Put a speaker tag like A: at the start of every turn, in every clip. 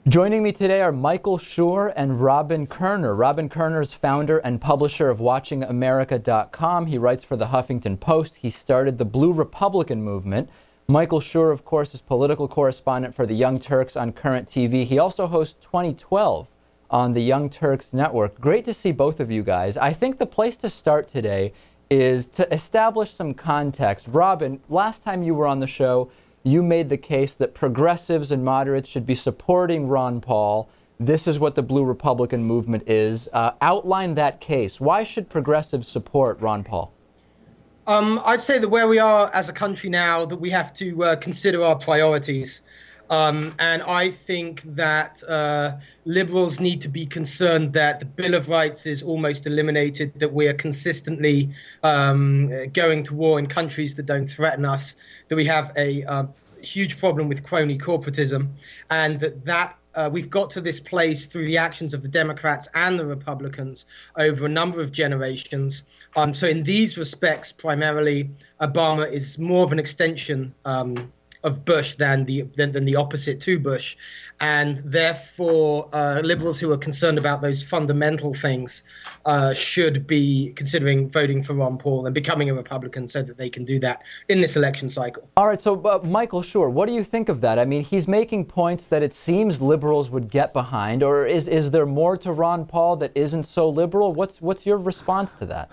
A: Joining me today are Michael Shure and Robin Koerner. Robin Koerner is founder and publisher of WatchingAmerica.com. He writes for the Huffington Post. He started the Blue Republican movement. Michael Shure, of course, is political correspondent for the Young Turks on Current TV. He also hosts 2012 on the Young Turks network. Great to see both of you guys. I think the place to start today is to establish some context. Robin, last time you were on the show, you made the case that progressives and moderates should be supporting Ron Paul. This is what the Blue Republican movement is. Outline that case. Why should progressives support Ron Paul?
B: I'd say that where we are as a country now, that we have to consider our priorities. And I think that liberals need to be concerned that the Bill of Rights is almost eliminated, that we are consistently going to war in countries that don't threaten us, that we have a huge problem with crony corporatism, and that we've got to this place through the actions of the Democrats and the Republicans over a number of generations. So in these respects, primarily, Obama is more of an extension of Bush than the opposite to Bush. And therefore, liberals who are concerned about those fundamental things should be considering voting for Ron Paul and becoming a Republican so that they can do that in this election cycle.
A: All right, so Michael Shure, what do you think of that? I mean, he's making points that it seems liberals would get behind, or is there more to Ron Paul that isn't so liberal? What's your response to that?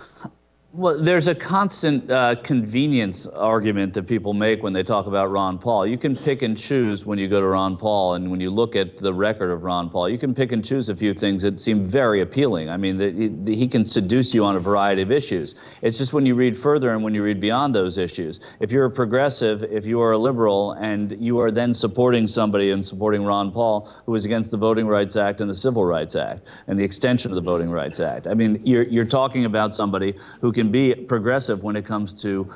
C: Well, there's a constant convenience argument that people make when they talk about Ron Paul. You can pick and choose when you go to Ron Paul, and when you look at the record of Ron Paul, you can pick and choose a few things that seem very appealing. I mean, he can seduce you on a variety of issues. It's just when you read further and when you read beyond those issues. If you're a progressive, if you are a liberal, and you are then supporting somebody and supporting Ron Paul, who is against the Voting Rights Act and the Civil Rights Act and the extension of the Voting Rights Act, I mean, you're talking about somebody who can be progressive when it comes to,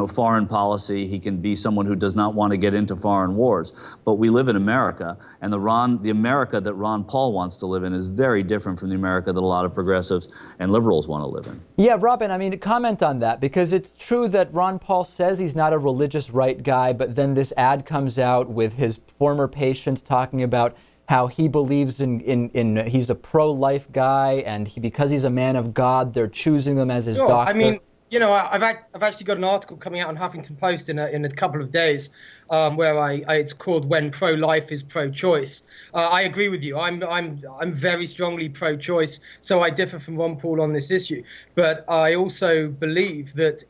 C: foreign policy. He can be someone who does not want to get into foreign wars. But we live in America, and the America that Ron Paul wants to live in is very different from the America that a lot of progressives and liberals want to live in.
A: Yeah, Robin, I mean, comment on that, because it's true that Ron Paul says he's not a religious right guy, but then this ad comes out with his former patients talking about how he believes he's a pro-life guy, and because he's a man of God, they're choosing him as his doctor.
B: I mean, I've actually got an article coming out on Huffington Post in a couple of days, where it's called "When Pro-Life is Pro-Choice." I agree with you. I'm very strongly pro-choice, so I differ from Ron Paul on this issue. But I also believe that,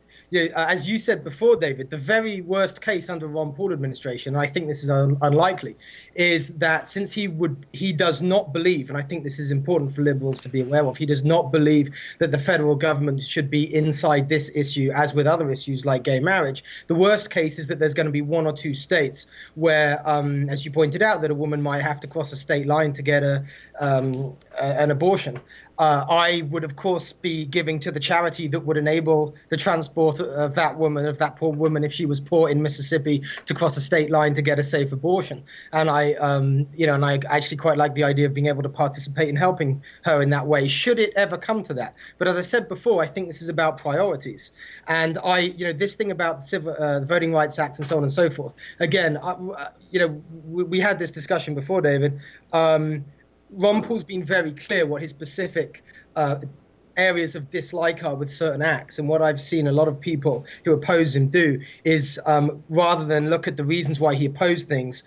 B: as you said before, David, the very worst case under Ron Paul administration, and I think this is unlikely, is that since he does not believe, and I think this is important for liberals to be aware of, he does not believe that the federal government should be inside this issue, as with other issues like gay marriage. The worst case is that there's going to be one or two states where, as you pointed out, that a woman might have to cross a state line to get an abortion. I would, of course, be giving to the charity that would enable the transport of that woman, of that poor woman, if she was poor in Mississippi, to cross a state line to get a safe abortion. And I actually quite like the idea of being able to participate in helping her in that way, should it ever come to that. But as I said before, I think this is about priorities. And this thing about the Voting Rights Act and so on and so forth. Again, we had this discussion before, David. Ron Paul's been very clear what his specific areas of dislike are with certain acts. And what I've seen a lot of people who oppose him do is, rather than look at the reasons why he opposed things,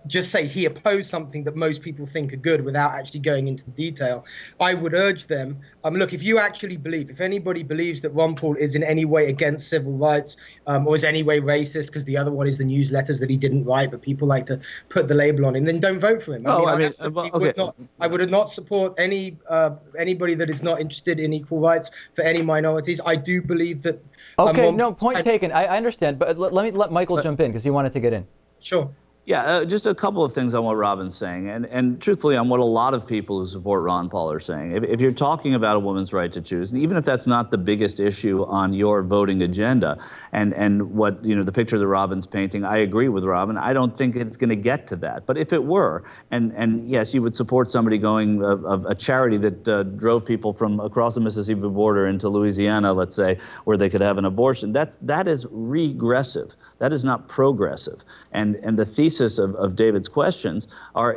B: just say he opposed something that most people think are good without actually going into the detail. I would urge them, look, if you actually believe, if anybody believes that Ron Paul is in any way against civil rights, or is any way racist, because the other one is the newsletters that he didn't write, but people like to put the label on him, then don't vote for him. I would not support anybody that is not interested in equal rights for any minorities. I do believe that...
A: Okay, no, point taken. I understand, but let me let Michael jump in, because he wanted to get in.
B: Sure.
C: Yeah, just a couple of things on what Robin's saying, and truthfully on what a lot of people who support Ron Paul are saying. If you're talking about a woman's right to choose, and even if that's not the biggest issue on your voting agenda, and what, the picture that Robin's painting, I agree with Robin. I don't think it's going to get to that. But if it were, and yes, you would support somebody going, of a charity that drove people from across the Mississippi border into Louisiana, let's say, where they could have an abortion, that is regressive. That is not progressive. And the thesis thesis of David's questions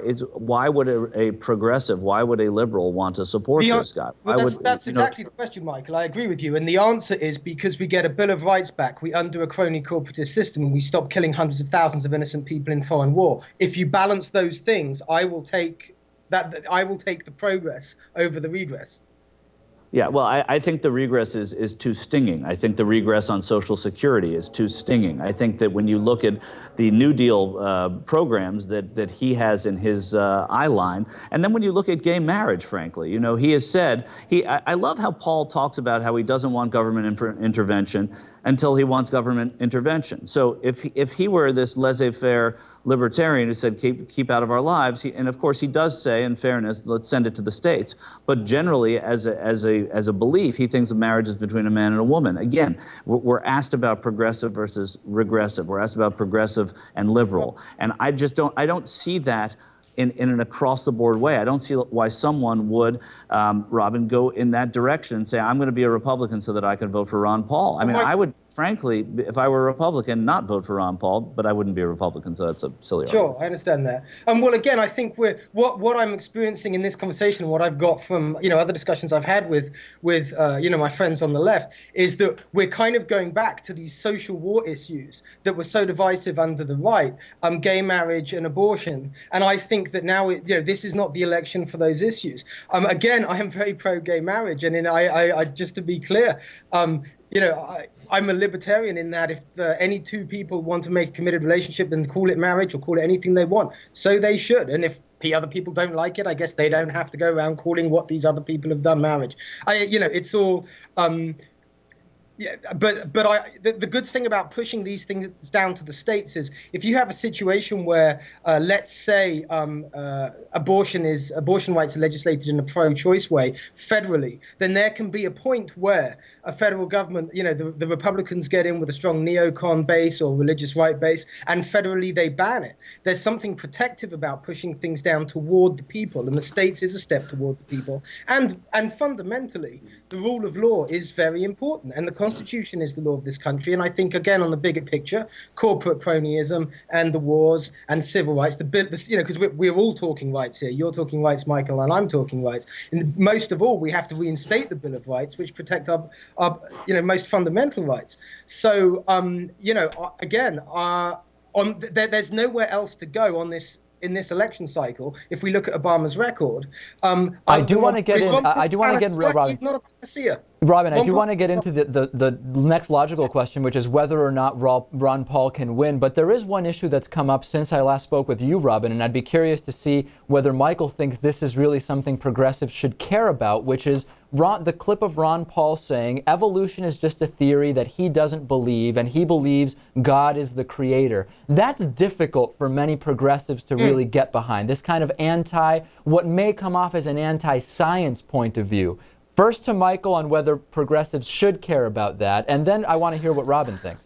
C: is why would a progressive, why would a liberal want to support this guy?
B: Well, that's exactly the question, Michael. I agree with you. And the answer is because we get a Bill of Rights back, we undo a crony corporatist system, and we stop killing hundreds of thousands of innocent people in foreign war. If you balance those things, I will take the progress over the regress.
C: Yeah, well, I think the regress is too stinging. I think the regress on Social Security is too stinging. I think that when you look at the New Deal programs that he has in his eye line, and then when you look at gay marriage, frankly, you know, he has said, I love how Paul talks about how he doesn't want government intervention until he wants government intervention. So if he were this laissez-faire libertarian who said keep out of our lives, and of course he does say, in fairness, let's send it to the states. But generally, as a belief, he thinks marriage is between a man and a woman. Again, we're asked about progressive versus regressive. We're asked about progressive and liberal, and I don't see that in an across-the-board way. I don't see why someone would, Robin, go in that direction and say, I'm going to be a Republican so that I can vote for Ron Paul. I mean, I would, frankly, if I were a Republican, not vote for Ron Paul, but I wouldn't be a Republican, so that's a silly argument.
B: Sure, I understand that. Well, again, I think what I'm experiencing in this conversation, what I've got from other discussions I've had with my friends on the left, is that we're kind of going back to these social war issues that were so divisive under the right, gay marriage and abortion, and I think that now this is not the election for those issues. Again, I am very pro-gay marriage, and I just to be clear, I'm a libertarian in that if any two people want to make a committed relationship and call it marriage or call it anything they want, so they should. And if other people don't like it, I guess they don't have to go around calling what these other people have done marriage. It's all. But the good thing about pushing these things down to the states is if you have a situation where, let's say, abortion rights are legislated in a pro-choice way federally, then there can be a point where a federal government, the Republicans get in with a strong neocon base or religious right base, and federally they ban it. There's something protective about pushing things down toward the people, and the states is a step toward the people. And fundamentally, the rule of law is very important, and the Constitution is the law of this country. And I think, again, on the bigger picture, corporate cronyism and the wars and civil rights, because we're all talking rights here. You're talking rights, Michael, and I'm talking rights. And most of all, we have to reinstate the Bill of Rights, which protect our most fundamental rights. So, again, there's nowhere else to go on this. In this election cycle, if we look at Obama's record,
A: I do want to get in. Robin.
B: He's not a panacea.
A: Robin, I do want to get into the next logical question, which is whether or not Ron Paul can win. But there is one issue that's come up since I last spoke with you, Robin, and I'd be curious to see whether Michael thinks this is really something progressives should care about, which is the clip of Ron Paul saying evolution is just a theory that he doesn't believe, and he believes God is the creator. That's difficult for many progressives to really get behind, this kind of what may come off as an anti-science point of view. First to Michael on whether progressives should care about that, and then I want to hear what Robin thinks.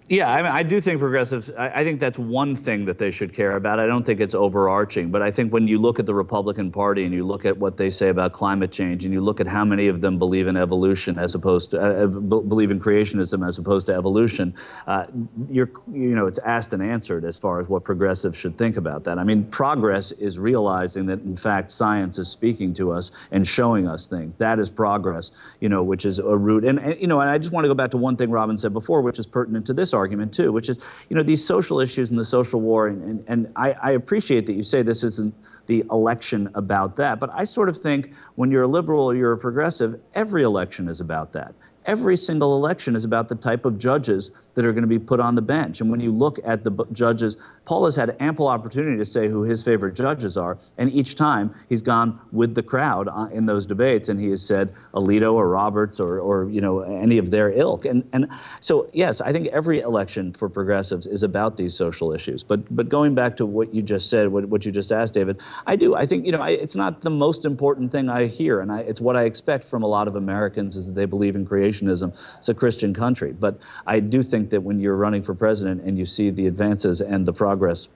C: Yeah, I mean, I do think progressives, I think that's one thing that they should care about. I don't think it's overarching, but I think when you look at the Republican Party and you look at what they say about climate change and you look at how many of them believe in evolution as opposed to, believe in creationism as opposed to evolution, it's asked and answered as far as what progressives should think about that. I mean, progress is realizing that, in fact, science is speaking to us and showing us things. That is progress, which is a root. And I just want to go back to one thing Robin said before, which is pertinent to this argument too, which is, these social issues and the social war, and I appreciate that you say this isn't the election about that, but I sort of think when you're a liberal or you're a progressive, every election is about that. Every single election is about the type of judges that are going to be put on the bench. And when you look at the judges, Paul has had ample opportunity to say who his favorite judges are. And each time he's gone with the crowd in those debates, and he has said Alito or Roberts or any of their ilk. And so, yes, I think every election for progressives is about these social issues. But going back to what you just said, what you just asked, David, I think, it's not the most important thing I hear. And it's what I expect from a lot of Americans is that they believe in creation. It's a Christian country. But I do think that when you're running for president and you see the advances and the progress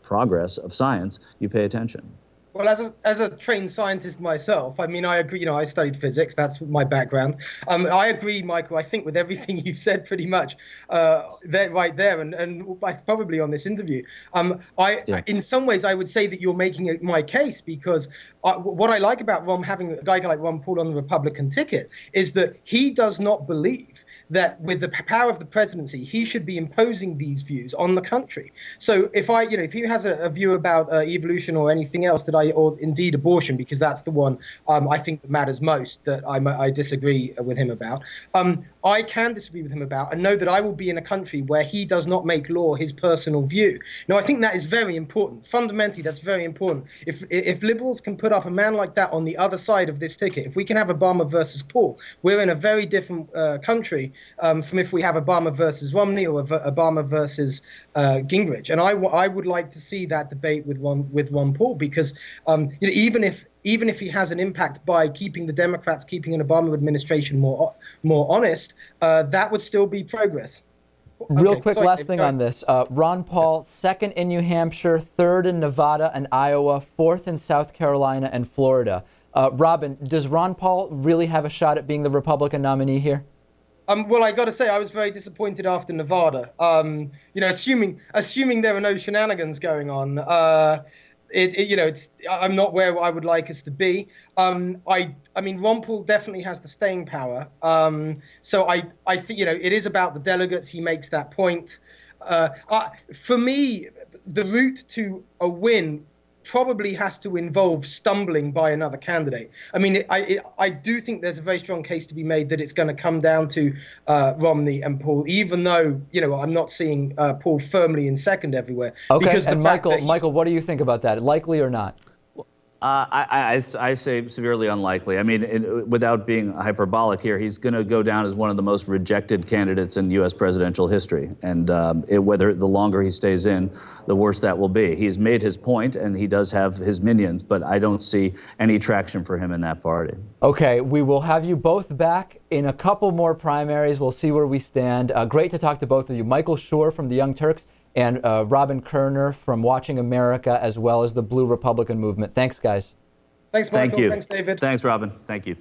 C: of science, you pay attention.
B: Well, as a trained scientist myself, I mean, I agree. You know, I studied physics. That's my background. I agree, Michael. I think with everything you've said, pretty much, right there, and probably on this interview. In some ways, I would say that you're making my case, because what I like about having a guy like Ron Paul on the Republican ticket is that he does not believe that with the power of the presidency, he should be imposing these views on the country. So if he has a view about evolution or anything else or indeed abortion, because that's the one I think that matters most, that I disagree with him about, I can disagree with him about, and know that I will be in a country where he does not make law his personal view. Now, I think that is very important. Fundamentally, that's very important. If liberals can put up a man like that on the other side of this ticket, if we can have Obama versus Paul, we're in a very different country from if we have Obama versus Romney or Obama versus Gingrich. And I would like to see that debate with Ron Paul, because even if he has an impact by keeping an Obama administration more honest, that would still be progress.
A: Real quick, last thing on this. Ron Paul, 2nd in New Hampshire, 3rd in Nevada and Iowa, 4th in South Carolina and Florida. Robin, does Ron Paul really have a shot at being the Republican nominee here?
B: Well, I got to say, I was very disappointed after Nevada. Assuming there are no shenanigans going on, I'm not where I would like us to be. I mean, Ron Paul definitely has the staying power. So I think, it is about the delegates. He makes that point. For me, the route to a win probably has to involve stumbling by another candidate. I mean, I do think there's a very strong case to be made that it's going to come down to Romney and Paul, even though, I'm not seeing Paul firmly in second everywhere.
A: Okay,
B: because
A: and Michael, what do you think about that? Likely or not?
C: I say severely unlikely. I mean, without being hyperbolic here, he's going to go down as one of the most rejected candidates in U.S. presidential history. And whether the longer he stays in, the worse that will be. He's made his point, and he does have his minions, but I don't see any traction for him in that party. Okay,
A: we will have you both back in a couple more primaries. We'll see where we stand. Great to talk to both of you. Michael Shure from the Young Turks, and Robin Koerner from Watching America, as well as the Blue Republican Movement. Thanks, guys.
B: Thanks, Michael.
C: Thank you.
B: Thanks, David.
C: Thanks, Robin. Thank you.